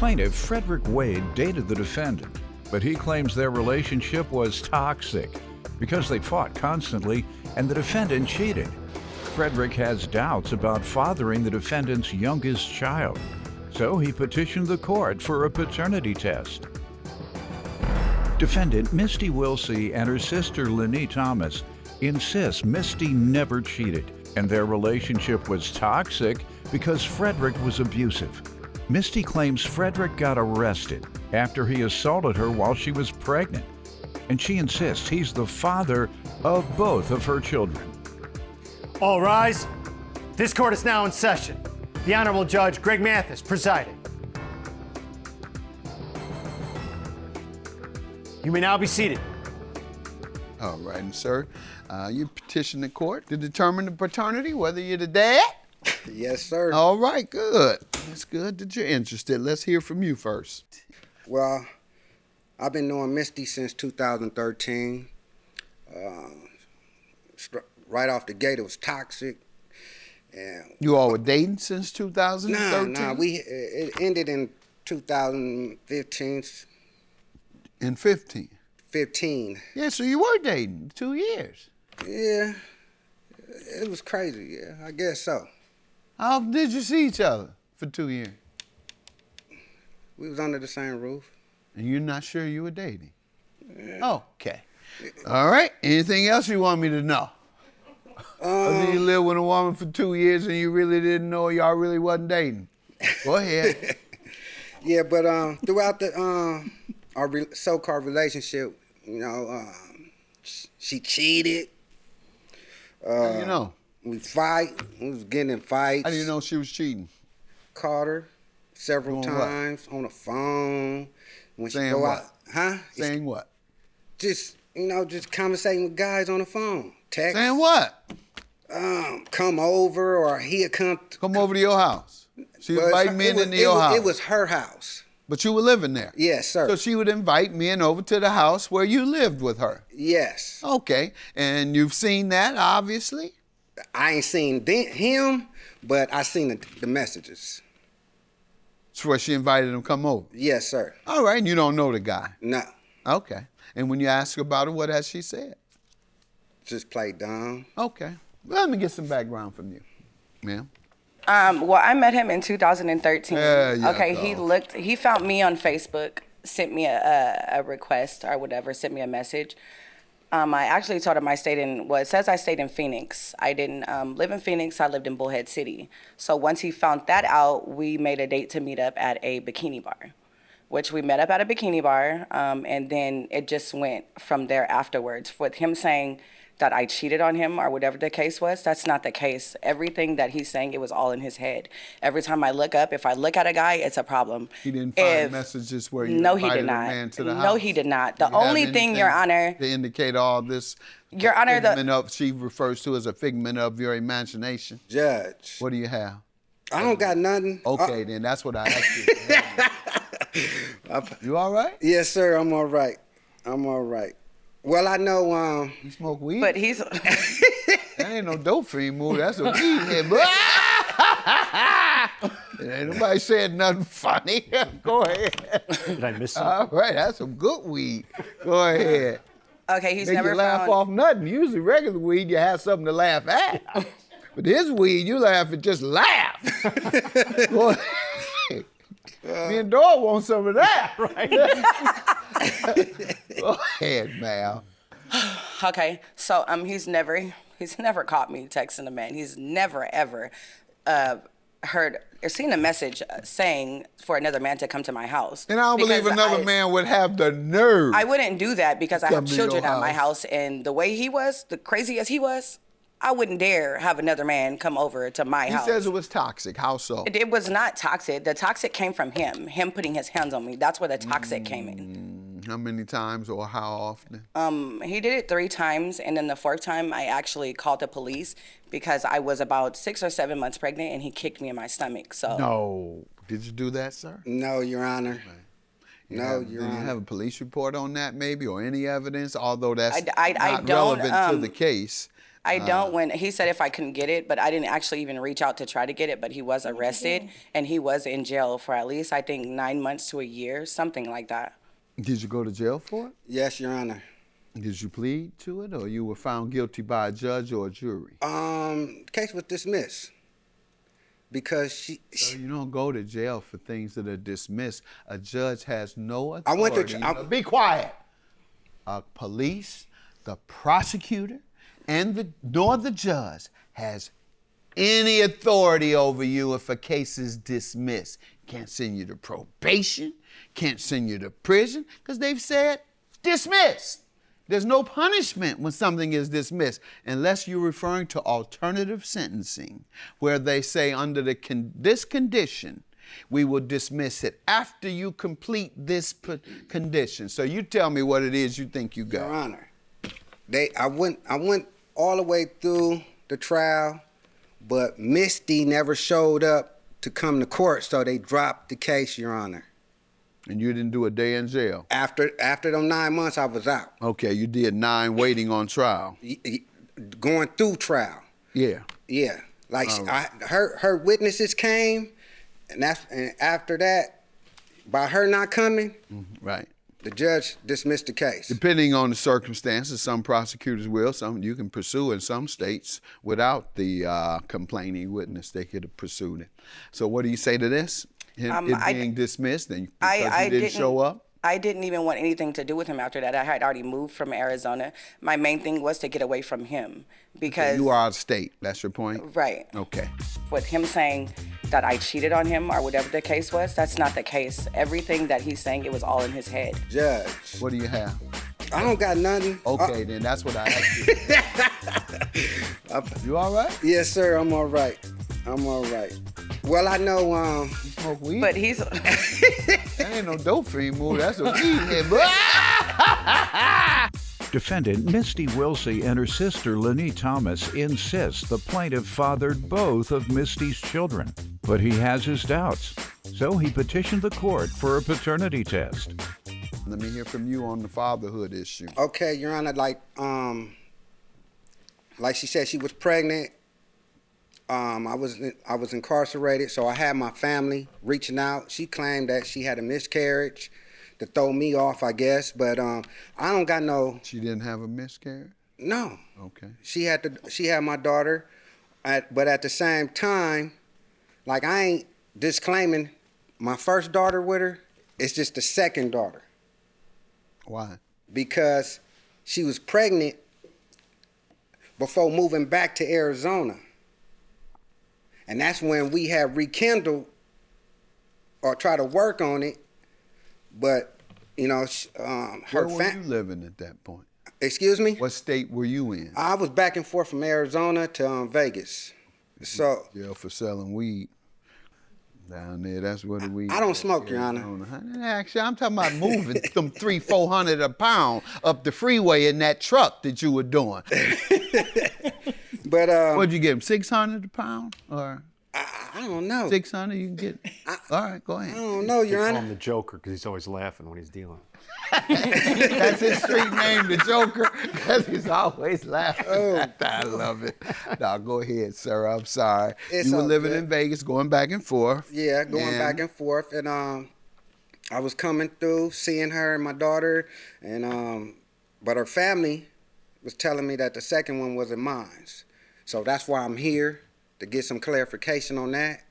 plaintiff, Frederick Wade, dated the defendant, but he claims their relationship was toxic because they fought constantly and the defendant cheated. Frederick has doubts about fathering the defendant's youngest child, so he petitioned the court for a paternity test. Defendant Misty Wilsey and her sister Lenny Thomas insist Misty never cheated and their relationship was toxic because Frederick was abusive. Misty claims Frederick got arrested after he assaulted her while she was pregnant, and she insists he's the father of both of her children. All rise. This court is now in session. The Honorable Judge Greg Mathis presiding. You may now be seated. All right, sir. You petition the court to determine the paternity, whether you're the dad? Yes, sir. All right, good. It's good that you're interested. Let's hear from you first. Well, I've been knowing Misty since 2013. Right off the gate, it was toxic. And You all were dating since 2013? No, it ended in 2015. In 15? 15. Yeah, so you were dating 2 years. Yeah, it was crazy, yeah, I guess so. How often did you see each other for 2 years? We was under the same roof. And you're not sure you were dating? Yeah. Okay. All right, anything else you want me to know? Or did you live with a woman for 2 years and you really didn't know y'all really wasn't dating? Go ahead. Yeah, but throughout the our so-called relationship, you know, she cheated. How do you know? We fight. We was getting in fights. How do you know she was cheating? Caught her several Doing what? times on the phone. When Saying she go what? out, huh? Saying what? Just, you know, just conversating with guys on the phone. Text. Saying what? Come over, or he'd come. Come over to your house. She Well, invited men into your house. It was her house. But you were living there. Yes, sir. So she would invite men over to the house where you lived with her. Yes. Okay. And you've seen that, obviously? I ain't seen him, but I seen the messages. That's where she invited him to come over. Yes, sir. All right. And you don't know the guy. No. Okay. And when you ask about it, what has she said? Just play dumb. Okay. Well, let me get some background from you, ma'am. Well, I met him in 2013. There you Okay, go. he found me on Facebook, sent me a request or whatever, sent me a message. I actually told him it says I stayed in Phoenix. I didn't live in Phoenix, I lived in Bullhead City. So once he found that out, we made a date to meet up at a bikini bar, which we met up at a bikini bar, and then it just went from there afterwards with him saying that I cheated on him or whatever the case was. That's not the case. Everything that he's saying, it was all in his head. Every time I look up, if I look at a guy, it's a problem. He didn't find messages where you No, he invited did a not. man to the house? No, he did not. The Do you have only thing, Your anything Honor, to indicate all this, Your Honor, she refers to as a figment of your imagination. Judge. What do you have? I don't got nothing. Okay, then that's what I asked you. You all right? Yes, sir. I'm all right. I'm all right. Well, I know. You smoke weed? but he's That ain't no dope fiend move. That's a weed head. Ain't nobody said nothing funny. Go ahead. Did I miss something? All right, that's some good weed. Go ahead. okay. He's Make never you laugh found. off nothing. Usually regular weed, you have something to laugh at. But this weed, you laugh and just laugh. Go ahead. Me and Dora want some of that. Right. Go ahead, Mal. Okay, so he's never caught me texting a man. He's never ever heard or seen a message saying for another man to come to my house. And I don't believe Because another man would have the nerve. I wouldn't do that because I Come have to your children at my house. house, and the way he was, the crazy as he was, I wouldn't dare have another man come over to my He house. says it was toxic. How so? It was not toxic. The toxic came from him putting his hands on me. That's where the toxic came in. How many times or how often? He did it 3 times, and then the 4th time I actually called the police because I was about 6 or 7 months pregnant, and he kicked me in my stomach. So No. Did you do that, sir? No, Your Honor. No, Your Do you Honor. have a police report on that maybe or any evidence? Although that's I not don't, relevant to the case. I don't when he said if I couldn't get it, but I didn't actually even reach out to try to get it, but he was arrested and he was in jail for at least, I think, 9 months to a year, something like that. Did you go to jail for it? Yes, Your Honor. Did you plead to it, or you were found guilty by a judge or a jury? Case was dismissed because So you don't go to jail for things that are dismissed. A judge has no authority. I went to Be quiet. Police, the prosecutor, and nor the judge has any authority over you if a case is dismissed. Can't send you to probation, can't send you to prison, because they've said dismissed. There's no punishment when something is dismissed, unless you're referring to alternative sentencing, where they say under this condition, we will dismiss it after you complete this condition. So you tell me what it is you think you got. Your Honor, I went all the way through the trial, but Misty never showed up to come to court, so they dropped the case, Your Honor. And you didn't do a day in jail? After them 9 months, I was out. Okay, you did 9 waiting on trial. Going through trial. Yeah. Yeah, like her witnesses came, and after that, by her not coming, Right. the judge dismissed the case. Depending on the circumstances, some prosecutors will, some you can pursue in some states without the complaining witness. They could have pursued it. So what do you say to this? It being dismissed and because you didn't show up? I didn't even want anything to do with him after that. I had already moved from Arizona. My main thing was to get away from him because... You are out of state, that's your point? Right. Okay. With him saying that I cheated on him or whatever the case was, that's not the case. Everything that he's saying, it was all in his head. Judge. What do you have? I don't got nothing. Okay, then that's what I asked you. You all right? Yes, sir, I'm all right. I'm all right. Well, I know, You smoke weed? But he's... That ain't no dope fiend move, that's a weed head, boy. Defendant Misty Wilsey and her sister Lenny Thomas insist the plaintiff fathered both of Misty's children, but he has his doubts. So he petitioned the court for a paternity test. Let me hear from you on the fatherhood issue. okay, Your Honor, like she said, she was pregnant. I was incarcerated, so I had my family reaching out. She claimed that she had a miscarriage to throw me off, I guess, but I don't got no... She didn't have a miscarriage? No. Okay. She had my daughter, but at the same time, like I ain't disclaiming my first daughter with her. It's just the second daughter. Why? Because she was pregnant before moving back to Arizona. And that's when we had rekindled or try to work on it. But, you know, Where were you living at that point? Excuse me? What state were you in? I was back and forth from Arizona to Vegas. So Jail for selling weed. Down there, that's where the weed. I don't smoke, Your Honor. Actually, I'm talking about moving them $300-400 a pound up the freeway in that truck that you were doing. But What'd you get him? $600 a pound, or I don't know. 600? You can get. All right, go I ahead. don't know, Your They call Honor. him the Joker because he's always laughing when he's dealing. That's his street name, the Joker, because he's always laughing. Oh. I love it. No, go ahead, sir. I'm sorry. It's You were all living good. in Vegas, going back and forth. Yeah, going back and forth, and I was coming through, seeing her and my daughter, and but her family was telling me that the second one wasn't mine. So that's why I'm here, to get some clarification on that.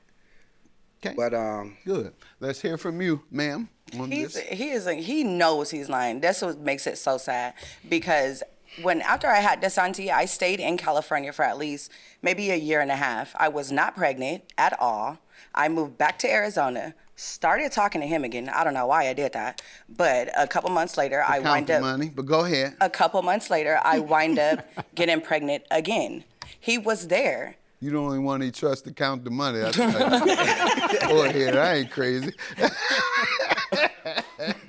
Okay. But Good. Let's hear from you, ma'am. On this. He knows he's lying. That's what makes it so sad. Because after I had Desanti, I stayed in California for at least maybe a year and a half. I was not pregnant at all. I moved back to Arizona, started talking to him again. I don't know why I did that. But a couple months later, I wind up... money, but go ahead. A couple months later, I wind up getting pregnant again. He was there. You the only one he trusts to count the money. Go ahead, I ain't crazy.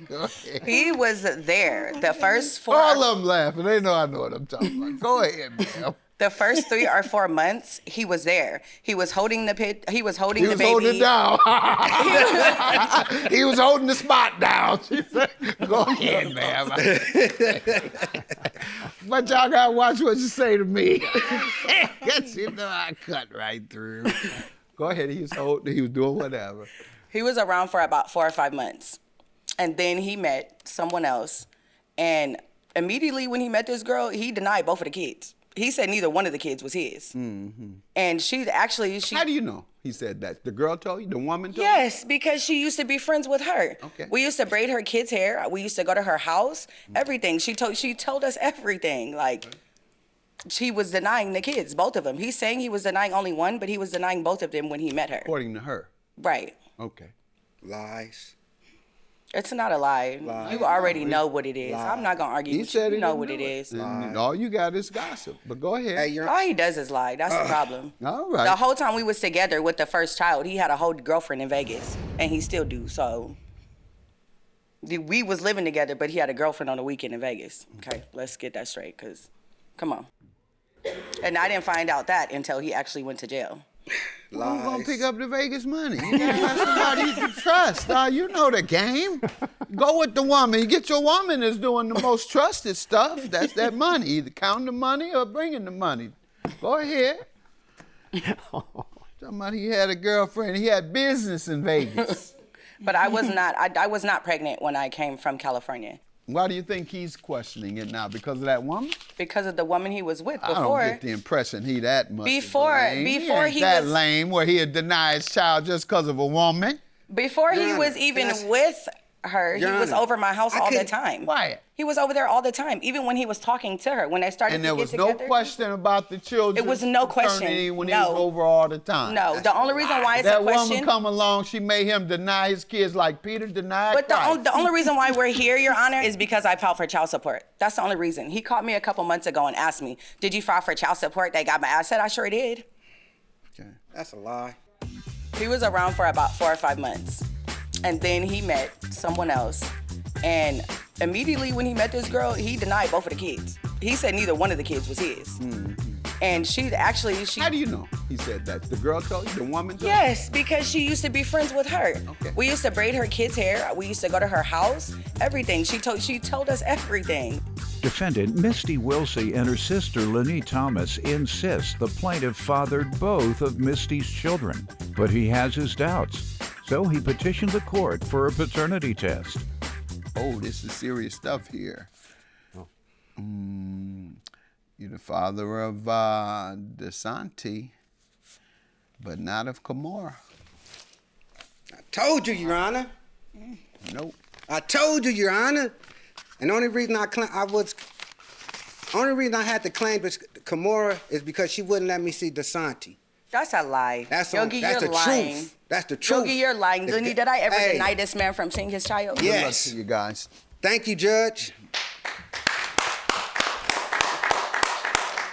Go ahead. He was there. The first four... All of them laughing. They know I know what I'm talking about. Go ahead, ma'am. The first 3 or 4 months, he was there. He was holding the baby. He was holding it down. He was holding the spot down. She said, go ahead, ma'am. But y'all gotta watch what you say to me. Cause you know I cut right through. Go ahead. He was doing whatever. He was around for about 4 or 5 months. And then he met someone else. And immediately when he met this girl, he denied both of the kids. He said neither one of the kids was his. Mm-hmm. And she. How do you know he said that? The girl told you? The woman told you? Yes, because she used to be friends with her. Okay. We used to braid her kids' hair. We used to go to her house. Everything. She told us everything. Like, she was denying the kids, both of them. He's saying he was denying only one, but he was denying both of them when he met her. According to her. Right. Okay. Lies. It's not a lie. You already know what it is. I'm not going to argue with you. You know what it is. All you got is gossip. But go ahead. Hey, All he does is lie. That's the problem. All right. The whole time we was together with the first child, he had a whole girlfriend in Vegas. And he still do. So we was living together, but he had a girlfriend on the weekend in Vegas. Okay, let's get that straight, because come on. And I didn't find out that until he actually went to jail. Who's gonna pick up the Vegas money? You gotta have somebody you can trust. You know the game. Go with the woman. You get your woman that's doing the most trusted stuff. That's that money. Either counting the money or bringing the money. Go ahead. Somebody had a girlfriend. He had business in Vegas. But I was not. I was not pregnant when I came from California. Why do you think he's questioning it now? Because of that woman? Because of the woman he was with before. I don't get the impression he that much before he that was lame where he'd deny his child just because of a woman. Before he was even with her, he was over my house all the time. Why? He was over there all the time, even when he was talking to her. When they started to get together. And there was no question about the children. It was no question. When he was over all the time. No, the only reason why it's a question. That woman come along, she made him deny his kids like Peter denied But Christ. the only reason why we're here, Your Honor, is because I filed for child support. That's the only reason. He called me a couple months ago and asked me, did you file for child support? They got my ass. I said, I sure did. Okay. That's a lie. He was around for about 4 or 5 months. And then he met someone else. And immediately when he met this girl, he denied both of the kids. He said neither one of the kids was his. Mm-hmm. And she. How do you know he said that? The girl told you? The woman told you? Yes, because she used to be friends with her. Okay. We used to braid her kids' hair. We used to go to her house. Everything. She told us everything. Defendant Misty Wilsey and her sister Lenny Thomas insist the plaintiff fathered both of Misty's children, but he has his doubts. So he petitioned the court for a paternity test. Oh, this is serious stuff here. You're the father of DeSanti, but not of Kimora. I told you, Your Honor. Nope. I told you, Your Honor. And the only reason I had to claim Kimora is because she wouldn't let me see DeSanti. That's a lie. Yogi, that's you're the lying. truth. That's the truth. Yogi, you're lying. Did I ever deny this man from seeing his child? Yes. Good luck to you guys. Thank you, Judge.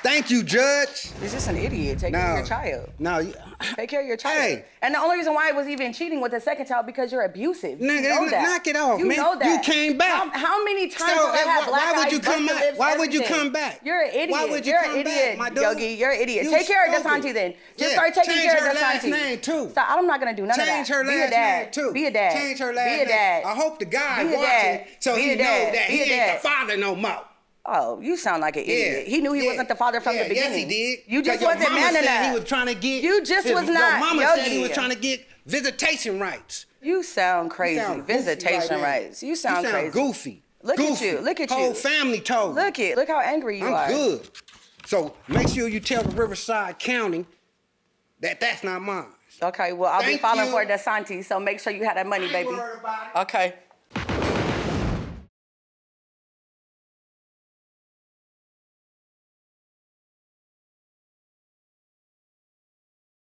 Thank you, Judge. He's just an idiot. Take care of your child. No. Take care of your child. Hey. And the only reason why I was even cheating with the second child because you're abusive. Nigga, you know that. knock it off, you man. know that. You came back. How many times have I had black eyes, busted lips, Why would you everything? come back? You're an idiot. Why would you you're come an idiot, back, my dude? Yogi. You're an idiot. You Take care of stupid. DeSanti then. Just Yeah, start taking change care her of DeSanti. last name, too. Stop. I'm not gonna do none of that. Change her Be a last dad. name, too. Be a dad. Change her last Be a name. dad. I hope the guy Be a watching dad. so Be he a know dad. that Be he a ain't dad. the father no more. Oh, you sound like an idiot. He knew he wasn't the father from the beginning. Yes, he did. You just 'Cause your wasn't mama man said enough. He was trying to get. You just was Your not. mama Yogi. said he was trying to get visitation rights. You sound crazy. You sound goofy Visitation right now. rights. You sound crazy. Goofy. Look at you. Look at you. Whole family told me. Look how angry you are. I'm good. So make sure you tell the Riverside County that that's not mine. Okay, well, I'll be Thank filing you. for DeSanti, so make sure you have that money, baby. Worry about it. Okay.